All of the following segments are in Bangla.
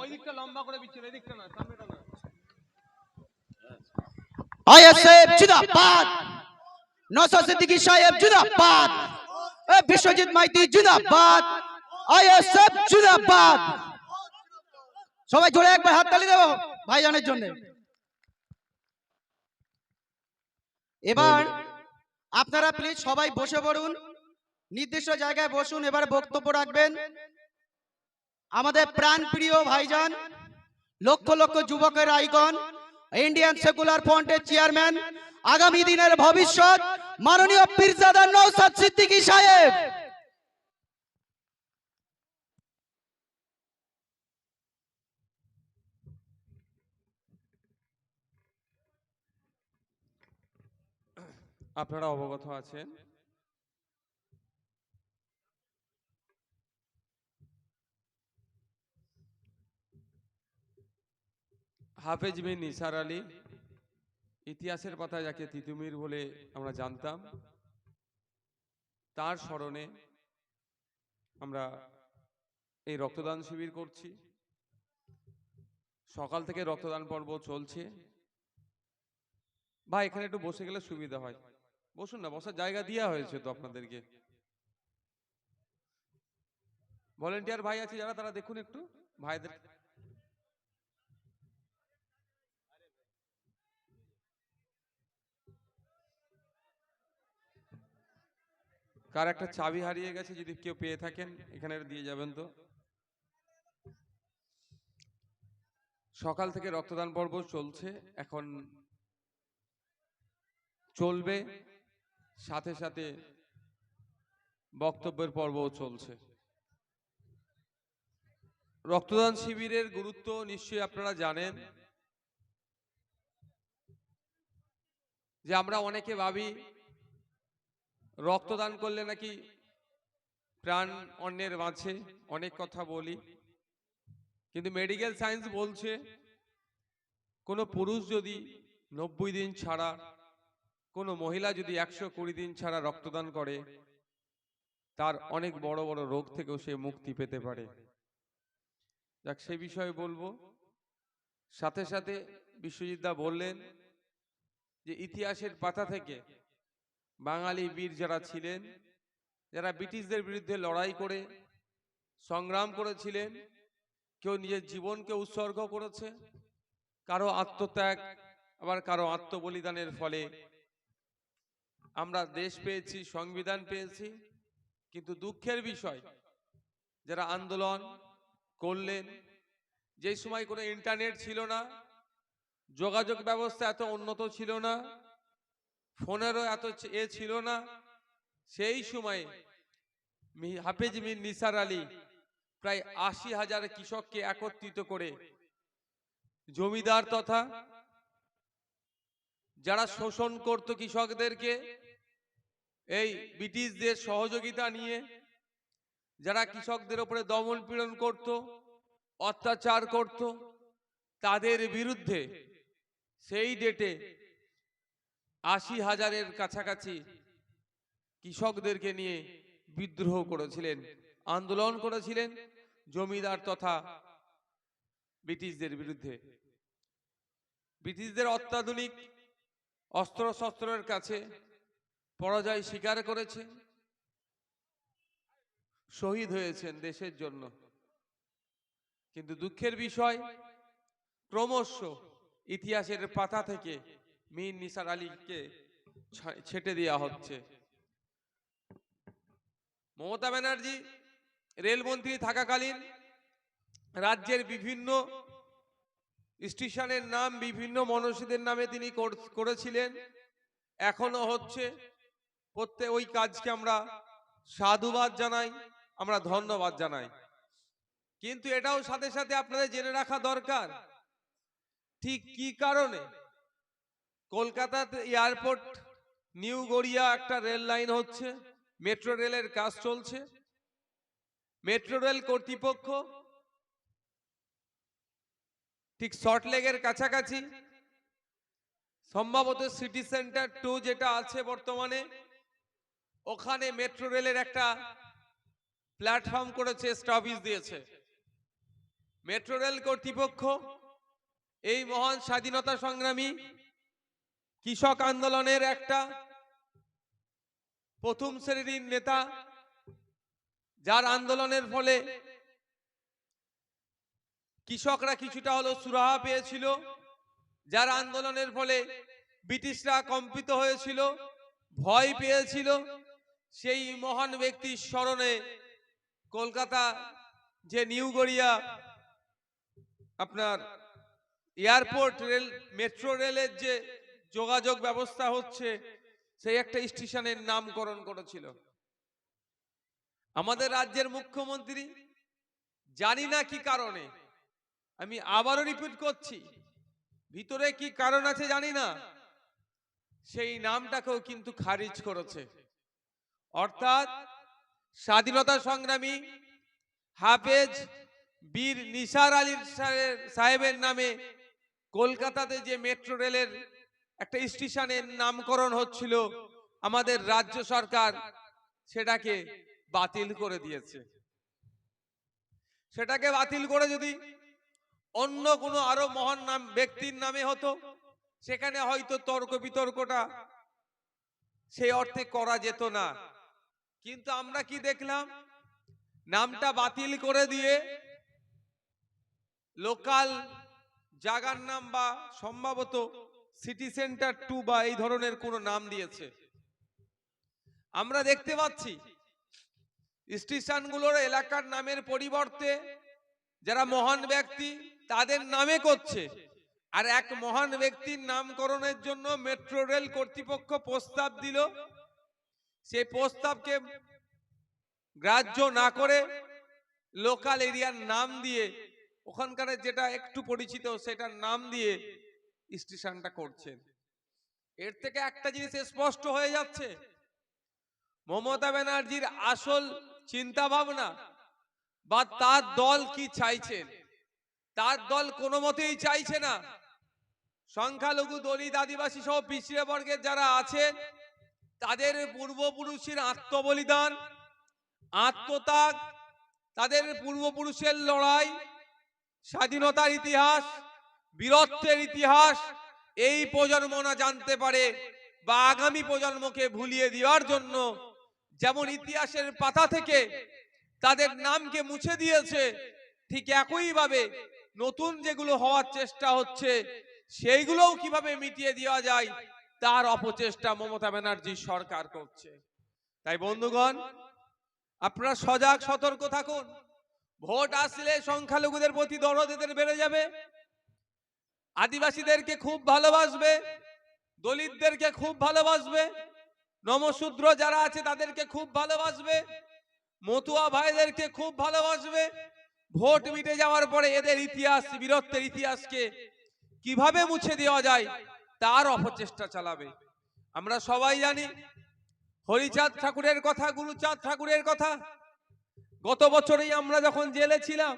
ওই দিকটা লম্বা করে বিচ্ছিল, এই দিকটা না, সামনেটা না। আইএসএফ জিন্দাবাদ, নওশাদ সিদ্দিকী সাহেব জিন্দাবাদ, বিশ্বজিৎ মাইতি জিন্দাবাদ, আইএসএফ জিন্দাবাদ। সবাই জোরে একবার হাততালি দেব ভাইজানের জন্য। এবার আপনারা প্লিজ সবাই বসে পড়ুন, নির্দিষ্ট জায়গায় বসুন। এবার বক্তব্য রাখবেন আমাদের প্রাণপ্রিয় ভাইজান, লক্ষ লক্ষ যুবকের আইকন, ইন্ডিয়ান সেকুলার ফ্রন্টের চেয়ারম্যান, আগামী দিনের ভবিষ্যৎ মাননীয় পীরজাদা নওশাদ সিদ্দিকী সাহেব। আপনারা অবগত আছেন হাফেজ বিন নিসার আলী, ইতিহাসের পাতায় যাকে তিতুমির বলে আমরা জানতাম, তার স্মরণে আমরা এই রক্তদান শিবির করছি। সকাল থেকে রক্তদান পর্ব চলছে। ভাই এখানে একটু বসে গেলে সুবিধা হয়, বসুন না, বসার জায়গা দেওয়া হয়েছে তো আপনাদেরকে। ভলেন্টিয়ার ভাই আছে যারা, তারা দেখুন একটু ভাইদের। কার একটা চাবি হারিয়ে গেছে, যদি কেউ পেয়ে থাকেন এখানে দিয়ে যাবেন তো। সকাল থেকে রক্তদান পর্ব চলছে, এখন চলবে, সাথে সাথে বক্তব্যের পর্বও চলছে। রক্তদান শিবিরের গুরুত্ব নিশ্চয়ই আপনারা জানেন, যে আমরা অনেকে ভাবি রক্তদান করলে নাকি প্রাণ অন্যের বাঁচে, অনেক কথা বলি, কিন্তু মেডিকেল সায়েন্স বলছে কোনো পুরুষ যদি 90 দিন ছাড়া, কোনো মহিলা যদি 120 দিন ছাড়া রক্তদান করে, তার অনেক বড় বড় রোগ থেকেও সে মুক্তি পেতে পারে। যাক, সে বিষয়ে বলবো। সাথে সাথে বিশ্বজিৎ দা বললেন যে ইতিহাসের পাতা থেকে বাঙালি বীর যারা ছিলেন, যারা ব্রিটিশদের বিরুদ্ধে লড়াই করে সংগ্রাম করেছিলেন, কেউ নিজের জীবনকে উৎসর্গ করেছে, কারো আত্মত্যাগ, আবার কারো আত্মবলিদানের ফলে আমরা দেশ পেয়েছি, সংবিধান পেয়েছি। কিন্তু দুঃখের বিষয়, যারা আন্দোলন করলেন, যে সময় কোনো ইন্টারনেট ছিল না, যোগাযোগ ব্যবস্থা এত উন্নত ছিল না, ফোনেরও এত ছিল না, সেই সময় হাফেজ বিন নিসার আলী প্রায় 80,000 কৃষককে একত্রিত করে, জমিদার তথা যারা শোষণ করত কৃষকদেরকে, এই ব্রিটিশদের সহযোগিতা নিয়ে যারা কৃষকদের উপরে দমন পীড়ন করত, অত্যাচার করত, তাদের বিরুদ্ধে সেই ডেটে 80,000-এর কাছাকাছি কৃষকদেরকে নিয়ে বিদ্রোহ করেছিলেন, আন্দোলন করেছিলেন জমিদার তথা ব্রিটিশদের বিরুদ্ধে। ব্রিটিশদের অত্যাধুনিক অস্ত্র শস্ত্রের কাছে পরাজয় স্বীকার করেছে, শহীদ হয়েছেন দেশের জন্য। কিন্তু দুঃখের বিষয়, ক্রমশ ইতিহাসের পাতা থেকে মীর নিসার আলীকে ছেটে দেওয়া হচ্ছে। মমতা ব্যানার্জি রেলমন্ত্রী থাকাকালীন রাজ্যের বিভিন্ন স্টেশনের নাম বিভিন্ন মনীষীদের নামে তিনি করেছিলেন, এখনো হচ্ছে। প্রত্যেক ওই কাজকে আমরা সাধুবাদ জানাই, আমরা ধন্যবাদ জানাই। কিন্তু এটাও সাথে সাথে আপনাদের জেনে রাখা দরকার, ঠিক কি কারণে কলকাতাতে এয়ারপোর্ট নিউ গড়িয়া একটা রেল লাইন হচ্ছে, মেট্রো রেলের কাজ চলছে। মেট্রো রেল কর্তৃপক্ষ ঠিক সল্টলেকের কাছাকাছি সম্ভবত সিটি সেন্টার 2 যেটা আছে বর্তমানে, ওখানে মেট্রো রেলের একটা প্ল্যাটফর্ম করেছে, স্টপেজ দিয়েছে। মেট্রো রেল কর্তৃপক্ষ এই মহান স্বাধীনতা সংগ্রামী কৃষক আন্দোলনের একটা প্রথম শ্রেণীর নেতা, যার আন্দোলনের ফলে কৃষকরা কিছুটা হলো সুরাহা পেয়েছিল, যার আন্দোলনের ফলে ব্রিটিশরা কম্পিত হয়েছিল, ভয় পেয়েছিল, সেই মহান ব্যক্তির স্মরণে কলকাতা যে নিউ গড়িয়া আপনার এয়ারপোর্ট রেল মেট্রো রেলের যে যোগাযোগ ব্যবস্থা হচ্ছে, সেই একটা স্টেশনের নামকরণ করেছিল আমাদের রাজ্যের মুখ্যমন্ত্রী। জানি না কি কারণে, আমি আবারও রিপিট করছি, ভিতরে কি কারণ আছে জানি না, সেই নামটাকেও কিন্তু খারিজ করেছে। অর্থাৎ স্বাধীনতা সংগ্রামী হাফেজ বীর নিসার আলী সাহেবের নামে কলকাতাতে যে মেট্রো রেলের একটা স্টেশনের নামকরণ হচ্ছিল, আমাদের রাজ্য সরকার সেটাকে বাতিল করে দিয়েছে। সেটাকে বাতিল করে যদি অন্য কোনো আরো মহান নাম ব্যক্তির নামে হতো, সেখানে হয়তো তর্ক বিতর্কটা সেই অর্থে করা যেত না। কিন্তু আমরা কি দেখলাম, নামটা বাতিল করে দিয়ে লোকাল জায়গার নাম বা সম্ভবত সিটি সেন্টার 2 বা এই ধরনের কোনো নাম দিয়েছে। আমরা দেখতে পাচ্ছি স্টেশনগুলোর এলাকার নামের পরিবর্তে যারা মহান ব্যক্তি তাদের নামে করছে। আর এক মহান ব্যক্তির নামকরণের জন্য মেট্রো রেল কর্তৃপক্ষ প্রস্তাব দিল, সেই প্রস্তাবকে গ্রাহ্য না করে লোকাল এরিয়ার নাম দিয়ে, ওখানকার যেটা একটু পরিচিত সেটার নাম দিয়ে স্টেশনটা করছেন। এর থেকে একটা জিনিস স্পষ্ট হয়ে যাচ্ছে, মমতা ব্যানার্জির আসল চিন্তা ভাবনা বা তার দল কি চাইছেন। তার দল কোনো মতেই চাইছে না সংখ্যালঘু, দলিত, আদিবাসী সহ পিছিয়ে বর্গের যারা আছেন তাদের পূর্বপুরুষের আত্মবলিদান, আত্মত্যাগ, তাদের পূর্বপুরুষের লড়াই, স্বাধীনতার ইতিহাস, বীরত্বের ইতিহাস এই প্রজন্ম না জানতে পারে বা আগামী প্রজন্মকে ভুলিয়ে দেওয়ার জন্য যেমন ইতিহাসের পাতা থেকে তাদের নামকে মুছে দিয়েছে, ঠিক একইভাবে নতুন যেগুলো হওয়ার চেষ্টা হচ্ছে সেইগুলোও কিভাবে মিটিয়ে দেওয়া যায় তার অপচেষ্টা মমতা ব্যানার্জি সরকার করছে। তাই বন্ধুগণ, আপনারা সজাগ সতর্ক থাকুন। ভোট আসলে সংখ্যালঘুদের প্রতি দরদ এদের বেড়ে যাবে, আদিবাসীদেরকে খুব ভালোবাসবে, দলিতদেরকে খুব ভালোবাসবে, নমশূদ্র যারা আছে তাদেরকে খুব ভালোবাসবে, মতুয়া ভাইদেরকে খুব ভালোবাসবে। ভোট মিটে যাওয়ার পরে এদের ইতিহাস, বীরত্বের ইতিহাসকে কিভাবে মুছে দেওয়া যায় তার অপচেষ্টা চালাবে। আমরা সবাই জানি হরিচাঁদ ঠাকুরের কথা, গুরুচাঁদ ঠাকুরের কথা। গত বছরেই আমরা যখন জেলে ছিলাম,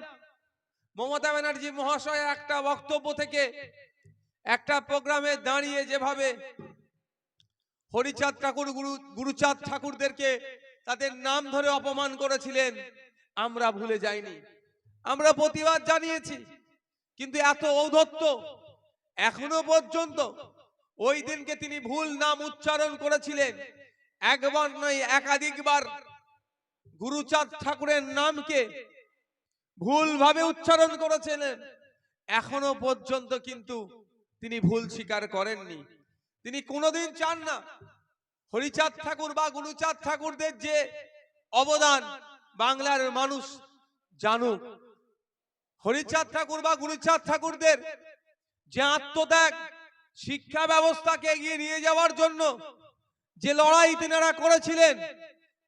মমতা ব্যানার্জি মহাশয় একটা বক্তব্য থেকে একটা প্রোগ্রামে দাঁড়িয়ে যেভাবে হরিচাঁদ ঠাকুর, গুরুচাঁদ ঠাকুরদেরকে তাদের নাম ধরে অপমান করেছিলেন, আমরা ভুলে যাইনি, আমরা প্রতিবাদ জানিয়েছি। কিন্তু এত ঔদ্ধত্য এখনো পর্যন্ত, ওই দিনকে তিনি ভুল নাম উচ্চারণ করেছিলেন, একবার নয় একাধিকবার গুরুচাঁদ ঠাকুরের নামকে ভুলভাবে উচ্চারণ করেছিলেন, এখনো পর্যন্ত কিন্তু তিনি ভুল স্বীকার করেননি। তিনি কোনোদিন চান না হরিচাঁদ ঠাকুর বা গুরুচাঁদ ঠাকুরদের যে অবদান বাংলার মানুষ জানুক। হরিচাঁদ ঠাকুর বা গুরুচাঁদ ঠাকুরদের যে আত্মত্যাগ, শিক্ষা ব্যবস্থাকে এগিয়ে নিয়ে যাওয়ার জন্য যে লড়াই তিনারা করেছিলেন,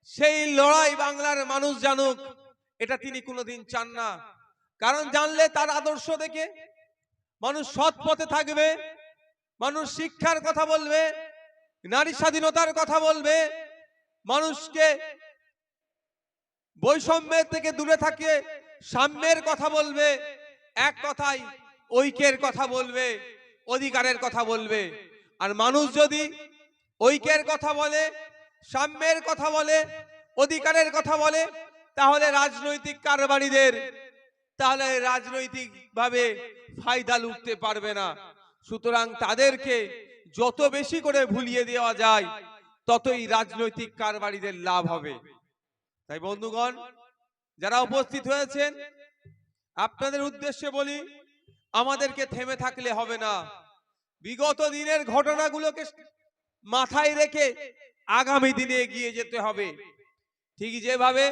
সেই লড়াই বাংলার মানুষ জানুক, এটা তিনি কোনোদিন চান না। কারণ জানলে তার আদর্শ দেখে মানুষ সৎ পথে থাকবে, মানুষ শিক্ষার কথা বলবে, নারী স্বাধীনতার কথা বলবে, মানুষকে বৈষম্যের থেকে দূরে থাকে সাম্যের কথা বলবে, এক কথায় ঐক্যের কথা বলবে, অধিকারের কথা বলবে। আর মানুষ যদি ঐক্যের কথা বলে, সাম্যের কথা বলে, অধিকারের কথা বলে, তাহলে রাজনৈতিক কারবারিদের রাজনৈতিক ভাবে ফায়দা লুটতে পারবে না। সুতরাং তাদেরকে যত বেশি করে ভুলিয়ে দেওয়া যায় ততই রাজনৈতিক কারবারিদের লাভ হবে। তাই বন্ধুগণ, যারা উপস্থিত হয়েছেন, আপনাদের উদ্দেশ্যে বলি, আমাদেরকে থেমে থাকলে হবে না। বিগত দিনের ঘটনাগুলোকে মাথায় রেখে আগামী দিনে এগিয়ে যেতে হবে। ঠিক যেভাবে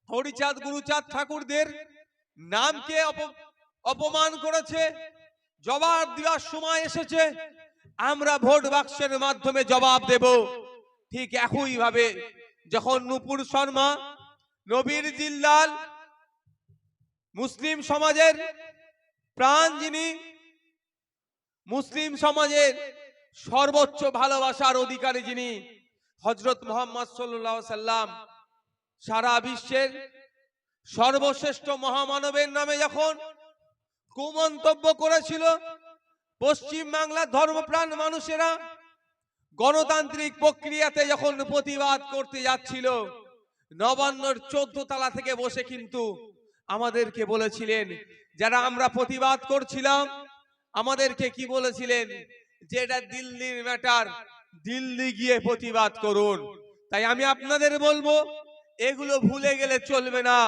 হরিচাঁদ গুরুচাঁদ ঠাকুরদের নামকে অপমান করেছে, জবাব দেওয়ার সময় এসেছে, আমরা ভোট বাক্সের মাধ্যমে জবাব দেব। ঠিক একই ভাবে যখন নূপুর শর্মা, নবীর জিল্লাল, মুসলিম সমাজের প্রাণ, যিনি মুসলিম সমাজের সর্বোচ্চ ভালোবাসার অধিকারী, যিনি হযরত মুহাম্মদ সাল্লাল্লাহু আলাইহি সাল্লাম, সারা বিশ্বের সর্বশ্রেষ্ঠ মহামানবের নামে যখন কুমন্তব্য করেছিল, পশ্চিম বাংলার ধর্মপ্রাণ মানুষেরা গণতান্ত্রিক প্রক্রিয়াতে যখন প্রতিবাদ করতে যাচ্ছিল, নবান্নর 14 তলা থেকে বসে কিন্তু আমাদেরকে বলেছিলেন, যারা আমরা প্রতিবাদ করছিলাম, আমাদেরকে কি বলেছিলেন, যে এটা দিল্লির ম্যাটার, দিল্লি গিয়ে প্রতিবাদ করুন। তাই আমি আপনাদের বলবো, এগুলো ভুলে গেলে চলবে না।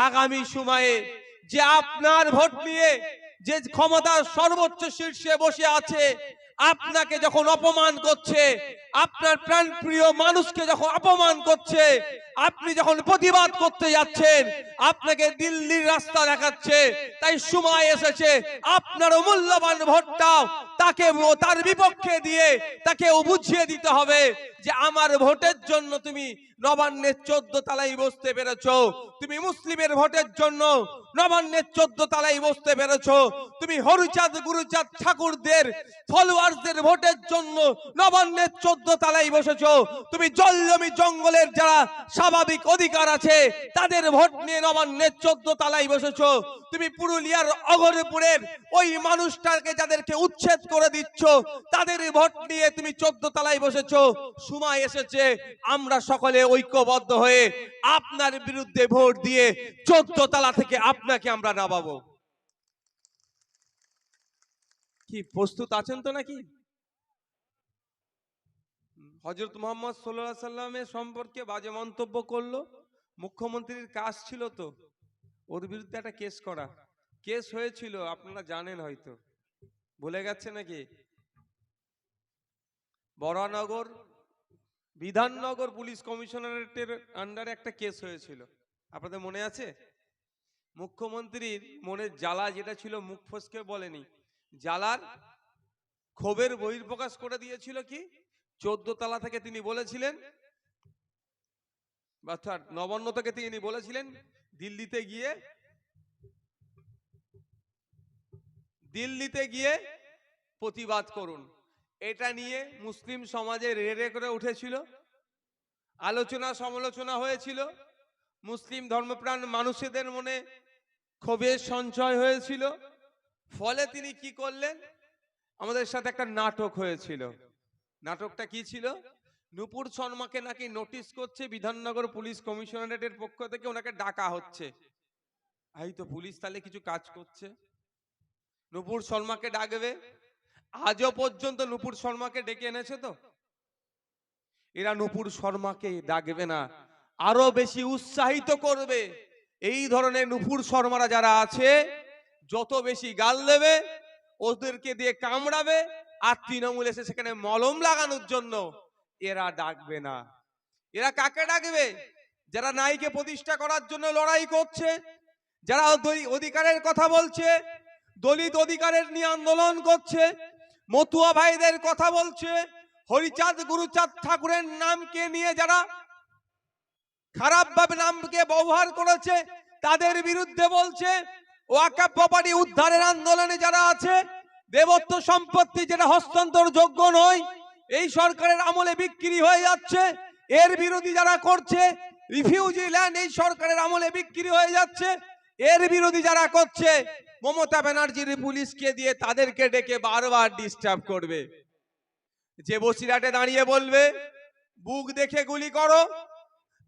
আগামী সময়ে যে আপনার ভোট নিয়ে যে ক্ষমতার সর্বোচ্চ শীর্ষে বসে আছে, আপনাকে যখন অপমান করছে, আপনার প্রাণপ্রিয় মানুষকে যখন অপমান করছে, আপনি যখন প্রতিবাদ করতে যাচ্ছেন, আপনাকে দিল্লির রাস্তা দেখাচ্ছে, তাই সময় এসেছে আপনার মূল্যবান ভোটটাও তার বিপক্ষে দিয়ে তাকে বুঝিয়ে দিতে হবে যে আমার ভোটের জন্য তুমি নবান্নের 14 তলায় বসতে পেরেছো, তুমি মুসলিমের ভোটের জন্য নবান্নের 14 তলায় বসতে পেরেছো, তুমি হরিচাঁদ গুরুচাঁদ ঠাকুরদের ফলোয়ার্সদের ভোটের জন্য নবান্নের 14 তলায় বসেছো, তুমি জলজমি জঙ্গলের যারা স্বাভাবিক অধিকার আছে তাদের ভোট নিয়ে নবান্নের 14 তলায় বসেছো, তুমি পুরুলিয়ার অগরপুরের ওই মানুষটাকে যাদেরকে উচ্ছেদ করে দিচ্ছ তাদের ভোট নিয়ে তুমি 14 তলায় বসেছো। সময় এসেছে আমরা সকলে ঐক্যবদ্ধ হয়ে আপনার বিরুদ্ধে ভোট দিয়ে 14 তলা থেকে আপনাকে আমরা নামাবো। কি প্রস্তুত আছেন তো নাকি? হযরত মুহাম্মদ সাল্লাল্লাহু আলাইহি সাল্লামের সম্পর্কে বাজে মন্তব্য করলো, মুখ্যমন্ত্রীর কাজ ছিল তো ওর বিরুদ্ধে একটা কেস হয়েছিল, আপনারা জানেন হয়তো, ভুলে গেছে নাকি? বরানগর বিধাননগর পুলিশ কমিশনারেটের আন্ডারে একটা কেস হয়েছিল, আপনাদের মনে আছে? মুখ্যমন্ত্রীর মনের জ্বালা যেটা ছিল মুখ ফসকে বলেনি, জ্বালার ক্ষোভের বহিঃপ্রকাশ করে দিয়েছিল কি 14 তলা থেকে তিনি বলেছিলেন, অর্থাৎ নবান্ন থেকে তিনি বলেছিলেন দিল্লিতে গিয়ে প্রতিবাদ করুন। এটা নিয়ে মুসলিম সমাজে রেড়ে করে উঠেছিল, আলোচনা সমালোচনা হয়েছিল, মুসলিম ধর্মপ্রাণ মানুষদের মনে ক্ষোভের সঞ্চয় হয়েছিল। ফলে তিনি কি করলেন, আমাদের সাথে একটা নাটক হয়েছিল। নাটকটা কি ছিল? নূপুর শর্মাকে নাকি নোটিশ করছে বিধাননগর পুলিশ কমিশনারেটের পক্ষ থেকে, ওনাকে ডাকা হচ্ছে। এই তো পুলিশ তাহলে কিছু কাজ করছে, নূপুর শর্মাকে ডাকবে। আজও পর্যন্ত নূপুর শর্মাকে ডেকে এনেছে তো? এরা নূপুর শর্মাকে ডাকবে না, আরো বেশি উৎসাহিত করবে। এই ধরনের নূপুর শর্মারা যারা আছে, যত বেশি গাল দেবে, ওদেরকে দিয়ে কামড়াবে, আর তৃণমূল এসে সেখানে মলম লাগানোর জন্য এরা ডাকবে না। এরা কাকে ডাকবে? যারা নারীকে প্রতিষ্ঠা করার জন্য লড়াই করছে, যারা অধিকারের কথা বলছে, দলিত অধিকারের নিয়ে আন্দোলন করছে, মতুয়া ভাইদের কথা বলছে, হরিচাঁদ গুরুচাঁদ ঠাকুরের নামকে নিয়ে যারা খারাপ ভাবে নামকে ব্যবহার করেছে তাদের বিরুদ্ধে বলছে, ওয়াকফ প্রপার্টি উদ্ধারের আন্দোলনে যারা আছে, দেবত্ব সম্পত্তি যেটা হস্তান্তর যোগ্য নয়, এই সরকারের আমলে বিক্রি হয়ে যাচ্ছে। এর বিরোধী যারা করছে, রিফিউজি ল্যান্ড এই সরকারের আমলে বিক্রি হয়ে যাচ্ছে। এর বিরোধী যারা করছে, মমতা ব্যানার্জির পুলিশকে দিয়ে তাদেরকে ডেকে বারবার ডিস্টার্ব করবে। যে বসিরহাটে দাঁড়িয়ে বলবে বুক দেখে গুলি করো,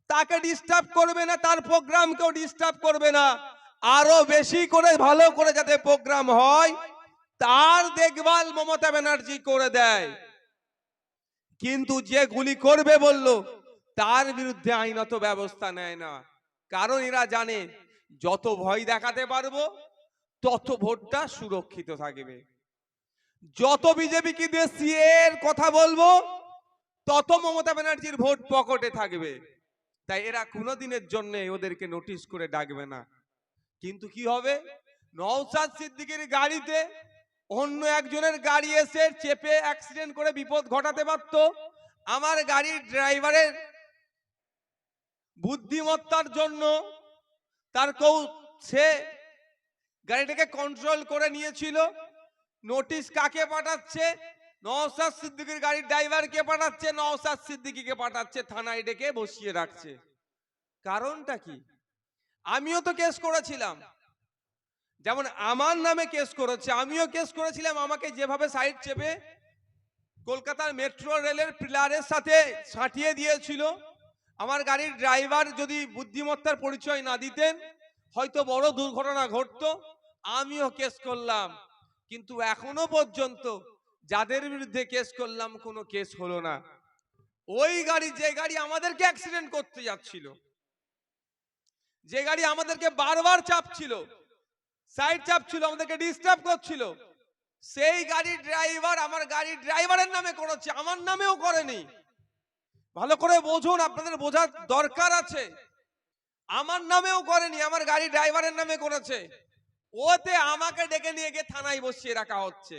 তাকে ডিস্টার্ব করবে না, তার প্রোগ্রামকেও ডিস্টার্ব করবে না। আরো বেশি করে ভালো করে যাতে প্রোগ্রাম হয় তার দেখভাল মমতা ব্যানার্জি করে দেয়। কিন্তু যে গুলি করবে বলল, তার বিরুদ্ধে আইনত ব্যবস্থা নেয় না। কারণ এরা জানে যত ভয় দেখাতে পারবো তত ভোটটা সুরক্ষিত থাকবে। যত বিজেপিকে দিয়ে সিএর কথা বলবো তত মমতা ব্যানার্জির ভোট পকেটে থাকবে। তাই এরা কোনোদিনের জন্য ওদেরকে নোটিশ করে ডাকবে না। কিন্তু কি হবে, নওশাদ সিদ্দিকীর গাড়িতে অন্য একজনের গাড়ি এসে চেপে অ্যাক্সিডেন্ট করে বিপদ ঘটাতে পারতো। আমার গাড়ির ড্রাইভারের বুদ্ধিমত্তার জন্য সে গাড়িটাকে কন্ট্রোল করে নিয়েছিল। নোটিশ কাকে পাঠাচ্ছে? নওশাদ সিদ্দিকীর গাড়ির ড্রাইভারকে পাঠাচ্ছে, নওশাদ সিদ্দিকীকে পাঠাচ্ছে, থানায় ডেকে বসিয়ে রাখছে। কারণটা কি? আমিও তো কেস করেছিলাম, যেমন আমার নামে কেস করেছে, আমিও কেস করেছিলাম। আমাকে যেভাবে সাইড চেপে কলকাতার মেট্রো রেলের পিলারের সাথে সাঁটিয়ে দিয়েছিল, আমার গাড়ির ড্রাইভার যদি বুদ্ধিমত্তার পরিচয় না দিতেন হয়তো বড় দুর্ঘটনা ঘটতো। আমিও কেস করলাম, কিন্তু এখনো পর্যন্ত যাদের বিরুদ্ধে কেস করলাম কোনো কেস হলো না। ওই গাড়ি, যে গাড়ি আমাদেরকে অ্যাক্সিডেন্ট করতে যাচ্ছিল, যে গাড়ি আমাদেরকে বারবার চাপছিল, সাইড চাপছিল, আমাদেরকে ডিস্টার্ব করছিল, সেই গাড়ির ড্রাইভার আমার গাড়ির ড্রাইভারের নামে করেছে, আমার নামেও করেনি। ভালো করে বুঝুন, আপনাদের বোঝার দরকার আছে। আমার নামেও করেনি, আমার গাড়ি ড্রাইভারের নামে করেছে। ওতে আমাকে ডেকে নিয়ে গিয়ে থানায় বসিয়ে রাখা হচ্ছে।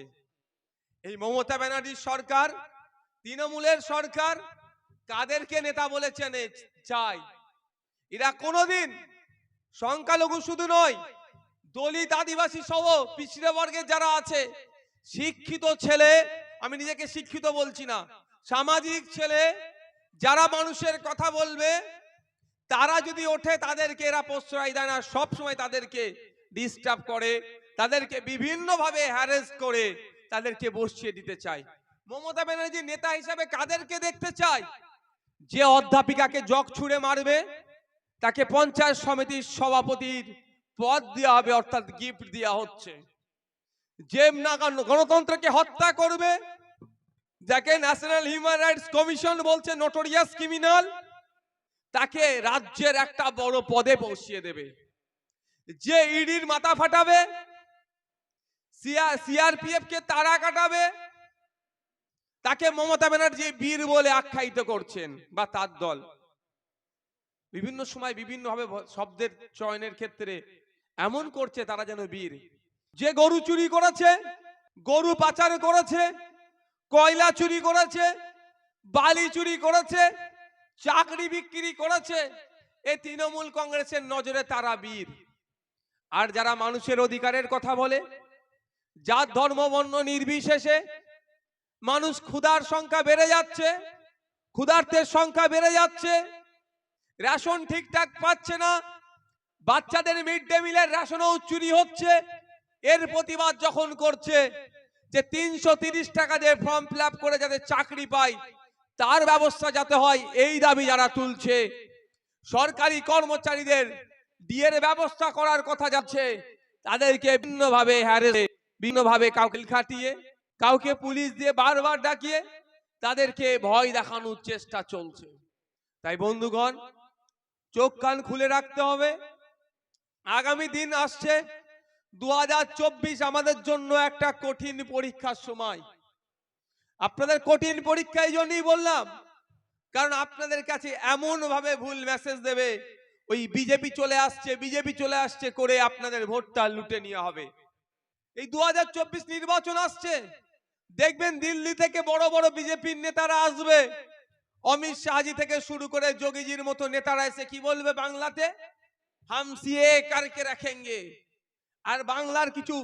এই মমতা ব্যানার্জির সরকার, তৃণমূলের সরকার কাদেরকে নেতা বলেছেন চাই? এরা কোনোদিন সংখ্যালঘু শুধু নয়, দলিত আদিবাসী সহ পিছিয়ে বর্গের যারা আছে, শিক্ষিত ছেলে, আমি নিজেকে শিক্ষিত বলছি না, সামাজিক ছেলে যারা মানুষের কথা বলবে, তারা যদি ওঠে তাদেরকে এরা প্রশ্রয় দেয় না। সবসময় তাদেরকে ডিস্টার্ব করে, তাদেরকে বিভিন্নভাবে হ্যারেস করে তাদেরকে বসিয়ে দিতে চায়। মমতা ব্যানার্জি নেতা হিসাবে কাদেরকে দেখতে চায়? যে অধ্যাপিকাকে জগ ছুঁড়ে মারবে তাকে পঞ্চায়েত সমিতির সভাপতির পদ দেওয়া হবে, অর্থাৎ গিফট দেওয়া হচ্ছে। যে গণতন্ত্রকে হত্যা করবে, যাকে ন্যাশনাল হিউম্যান রাইটস কমিশন বলছে নোটোরিয়াস ক্রিমিনাল, তাকে রাজ্যের একটা বড় পদে বসিয়ে দেবে। যে ইডির মাথা ফাটাবে, সিআরপিএফ কে তারা কাটাবে, তাকে মমতা ব্যানার্জি বীর বলে আখ্যায়িত করছেন, বা তার দল। বিভিন্ন সময় বিভিন্নভাবে শব্দের চয়নের ক্ষেত্রে এমন করছে তারা যেন বীর। যে গরু চুরি করেছে, গরু পাচার করেছে, কয়লা চুরি করেছে, বালি চুরি করেছে, চাকরি বিক্রি করেছে, এই তৃণমূল কংগ্রেসের নজরে তারা বীর। আর যারা মানুষের অধিকারের কথা বলে, যার ধর্ম বর্ণ নির্বিশেষে মানুষ ক্ষুধার সংখ্যা বেড়ে যাচ্ছে, ক্ষুধার্তের সংখ্যা বেড়ে যাচ্ছে, রেশন ঠিকঠাক পাচ্ছে না, বাচ্চাদের মিড ডে মিলের রেশনও চুরি হচ্ছে, এর প্রতিবাদ যখন করছে যে 330 টাকা দিয়ে ফর্ম ফিল আপ করে যাতে চাকরি পায় তার ব্যবস্থা যাতে হয়, এই দাবি যারা তুলছে, সরকারি কর্মচারীদের ডিএর ব্যবস্থা করার কথা যাচ্ছে, তাদেরকে ভিন্নভাবে হ্যারেস, ভিন্নভাবে কাউকে খাটিয়ে, কাউকে পুলিশ দিয়ে বারবার ডাকিয়ে তাদেরকে ভয় দেখানোর চেষ্টা চলছে। তাই বন্ধুগণ, চোখ কান খুলে রাখতে হবে। আগামী দিন আসছে 2024 আমাদের জন্য একটা কঠিন পরীক্ষার সময়। আপনাদের কঠিন পরীক্ষা এই জন্যই বললাম, কারণ আপনাদের কাছে এমন ভাবে ভুল মেসেজ দেবে, ওই বিজেপি চলে আসছে, বিজেপি চলে আসছে করে আপনাদের ভোটটা লুটে নেওয়া হবে। এই 2024 নির্বাচন আসছে, দেখবেন দিল্লি থেকে বড় বড় বিজেপির নেতারা আসবে, অমিত শাহজি থেকে শুরু করে যোগীজির মতো নেতারা এসে কি বলবে বাংলাতে, হাম সিএ করকে রাখেঙ্গে। আর বাংলার কিছু